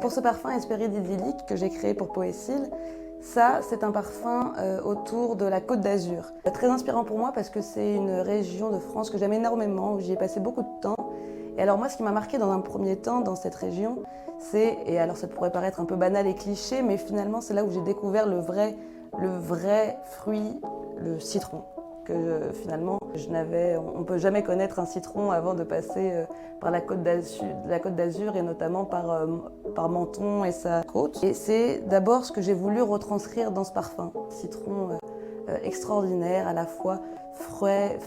Pour ce parfum Hespéride idyllique que j'ai créé pour Poésil, ça, c'est un parfum autour de la Côte d'Azur. Très inspirant pour moi parce que c'est une région de France que j'aime énormément, où j'y ai passé beaucoup de temps. Et alors moi, ce qui m'a marqué dans un premier temps dans cette région, c'est, et alors ça pourrait paraître un peu banal et cliché, mais finalement c'est là où j'ai découvert le vrai fruit, le citron. Que finalement, on ne peut jamais connaître un citron avant de passer par la Côte d'Azur et notamment par Menton et sa côte. Et c'est d'abord ce que j'ai voulu retranscrire dans ce parfum. Citron extraordinaire, à la fois frais,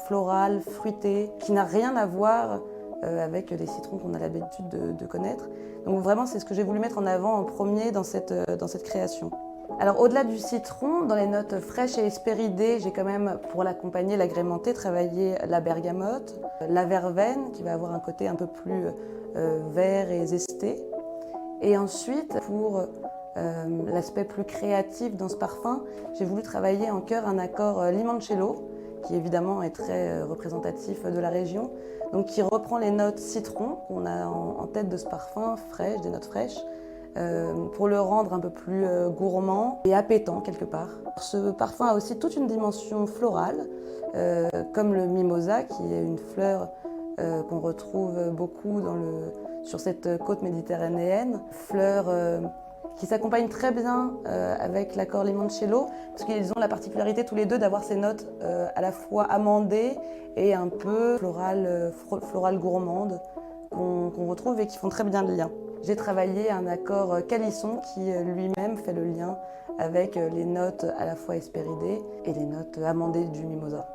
floral, fruité, qui n'a rien à voir avec les citrons qu'on a l'habitude de connaître. Donc vraiment, c'est ce que j'ai voulu mettre en avant en premier dans cette création. Alors au-delà du citron, dans les notes fraîches et hespéridées, j'ai quand même, pour l'accompagner, l'agrémenter, travaillé la bergamote, la verveine, qui va avoir un côté un peu plus vert et zesté. Et ensuite, pour l'aspect plus créatif dans ce parfum, j'ai voulu travailler en chœur un accord limoncello, qui évidemment est très représentatif de la région, donc qui reprend les notes citron qu'on a en tête de ce parfum, fraîches, des notes fraîches, pour le rendre un peu plus gourmand et appétant quelque part. Ce parfum a aussi toute une dimension florale, comme le mimosa, qui est une fleur qu'on retrouve beaucoup sur cette côte méditerranéenne. Fleur qui s'accompagne très bien avec l'accord limoncello, parce qu'ils ont la particularité tous les deux d'avoir ces notes à la fois amandées et un peu florales gourmandes qu'on retrouve et qui font très bien le lien. J'ai travaillé un accord calisson qui lui-même fait le lien avec les notes à la fois hespéridées et les notes amandées du mimosa.